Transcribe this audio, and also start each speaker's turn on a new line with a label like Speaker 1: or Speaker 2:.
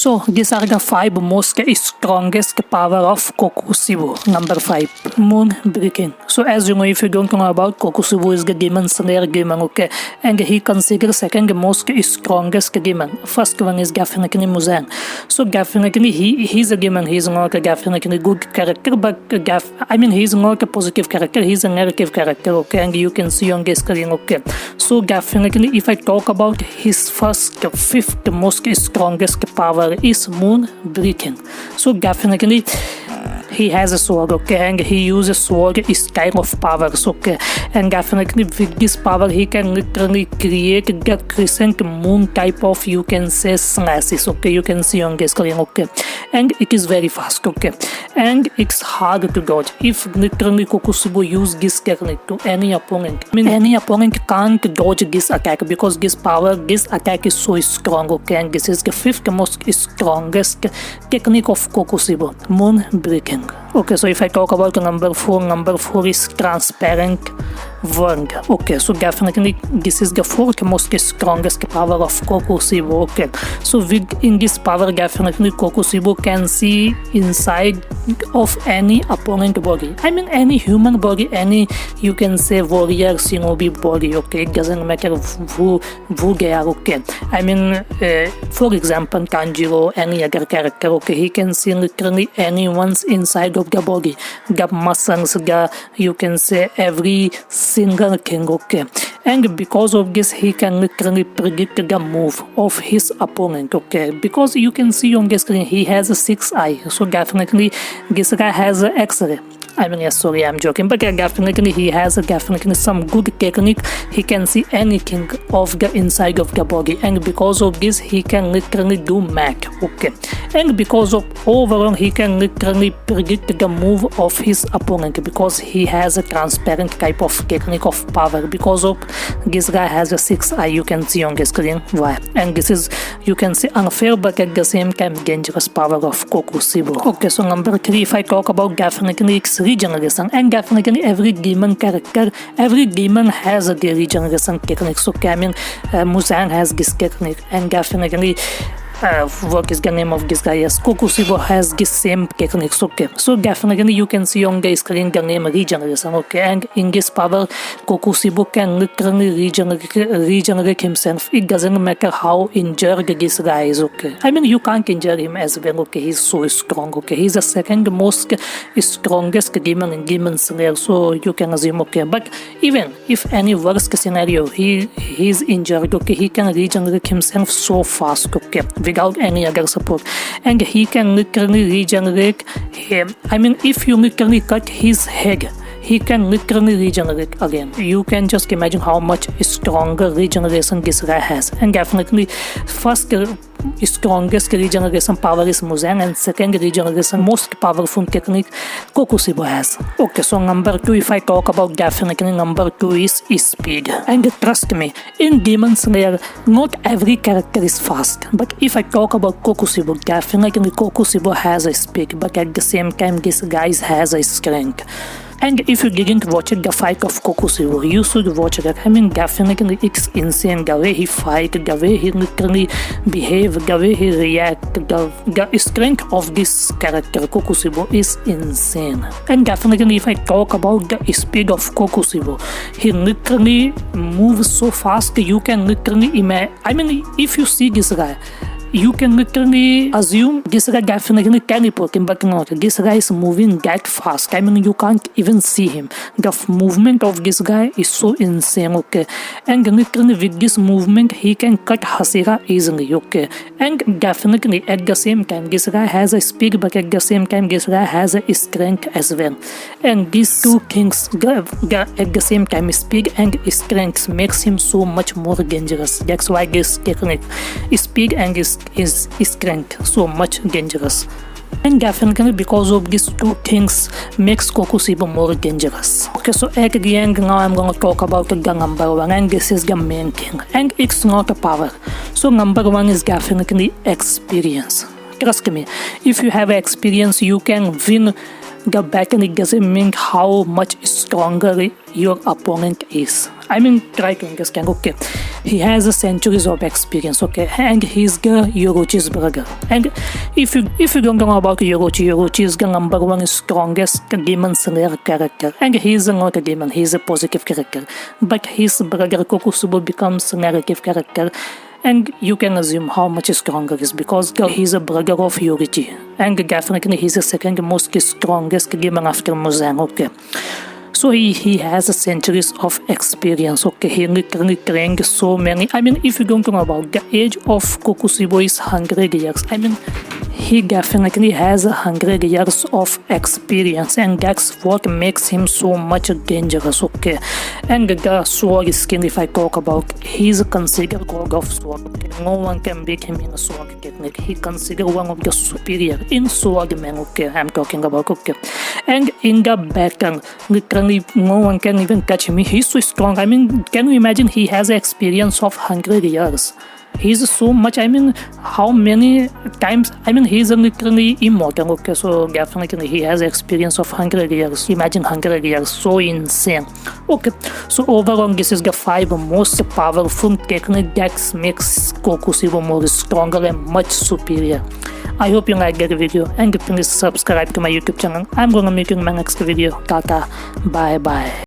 Speaker 1: So these are the 5 most strongest power of Kokushibo. Number 5, moon breaking. So as you know, if you don't know about Kokushibo, is the demon slayer demon, okay, and he considered second most strongest demon. First one is definitely Muzan. So definitely he's a demon. He's not a definitely good character, but he's not a positive character. He's a negative character, okay, and you can see on the screen, okay. So definitely, if I talk about his fifth most strongest power is moon breaking. So definitely he has a sword, okay, and he uses sword style of powers, okay, and definitely with this power he can literally create the crescent moon type of, you can say, slashes, okay, you can see on the screen, okay, and it is very fast, okay, and it's hard to dodge. If literally Kokushibo use this technique to any opponent, any opponent can't dodge this attack because this attack is so strong, okay, and this is the 5th most strongest technique of Kokushibo, moon breaking. Okay, so if I talk about number 4 is transparent world. Okay, so definitely this is the 4th most strongest power of Kokushibo, okay. So within this power, definitely Kokushibo can see inside of any opponent body. Any human body, any, you can say, warrior, shinobi body, okay, it doesn't matter who they are, okay. For example, Tanjiro, any other character, okay, he can see literally anyone's inside of the body, the muscles, you can say, every single thing, okay, and because of this he can literally predict the move of his opponent, okay, because you can see on the screen he has a 6 eye, so definitely this guy has an X-ray. Sorry, I'm joking, but definitely he has definitely some good technique. He can see anything of the inside of the body, and because of this he can literally do math, okay, and because of overall he can literally predict the move of his opponent because he has a transparent type of technique of power. Because of this guy has a 6 eye, you can see on the screen why, and this is, you can see, unfair but at the same time dangerous power of Kokushibo. Okay, so number 3, if I talk about definitely it's regeneration, and definitely every demon character, every demon has a regeneration technique. So Muzan has this technique, and definitely what is the name of this guy? Yes, Kokushibo has the same techniques, okay. So definitely you can see on the screen the name regeneration, okay, and in this power Kokushibo can literally regenerate himself. It doesn't matter how injured this guy is, okay. You can't injure him as well, okay, he's so strong, okay, he's the 2nd most strongest demon in Demon Slayer, so you can assume, okay, but even if any worst scenario he's injured, okay, he can regenerate himself so fast, okay, without any other support, and he can literally regenerate him. If you literally cut his head, he can literally regenerate again. You can just imagine how much stronger regeneration this guy has, and definitely first strongest regeneration power is Muzan, and second regeneration most powerful technique Kokushibo has. Okay, so number 2, if I talk about, definitely number 2 is speed, and trust me, in Demon Slayer not every character is fast, but if I talk about Kokushibo, definitely Kokushibo has a speed, but at the same time this guy has a strength. And if you didn't watch the fight of Kokushibo, you should watch that. Definitely it's insane the way he fight, the way he literally behave, the way he react, the strength of this character Kokushibo is insane. And definitely if I talk about the speed of Kokushibo, he literally moves so fast, you can literally imagine, if you see this guy, you can literally assume this guy definitely teleporting, but not. This guy is moving that fast. You can't even see him. The movement of this guy is so insane, okay. And literally with this movement, he can cut Hashira easily, okay. And definitely at the same time, this guy has a speed, but at the same time, this guy has a strength as well. And these two things, at the same time, speed and strength, makes him so much more dangerous. That's why this technique, speed and is strength, so much dangerous. And definitely because of these two things makes Kokushibo more dangerous. Okay, so at the end now I'm going to talk about the number 1, and this is the main thing, and it's not a power. So number 1 is definitely experience. Trust me, if you have experience you can win the battle. It doesn't mean how much stronger your opponent is. Try to understand, okay. he has a centuries of experience, okay, and he's the Orochi's brother. And if you don't know about Orochi is the #1 strongest Demon Slayer character, and he's not a demon, he's a positive character, but his brother Kokushibo becomes a negative character. And you can assume how much stronger is because he's a brother of Orochi, and definitely he's the second most strongest demon after Muzan, okay. So he has a centuries of experience, okay. He literally trained so many. I mean, if you don't know about the age of Kokushibo is 100 years. I mean, he definitely has 100 years of experience, and that's what makes him so much dangerous, okay. And the sword skill, if I talk about, he's considered god of sword, okay. No one can beat him in a sword technique. He considered one of the superior in swordmen, okay. I'm talking about, okay. And in the battle, literally no one can even catch him. He's so strong. I mean, can you imagine? He has experience of 100 years. He's so much, I mean, how many times, I mean, he's literally immortal, okay, so definitely he has experience of 100 years. Imagine 100 years, so insane. Okay, so overall, this is the 5 most powerful technique that makes Kokushibo more stronger and much superior. I hope you like that video, and please subscribe to my YouTube channel. I'm gonna make you my next video. Tata, bye bye.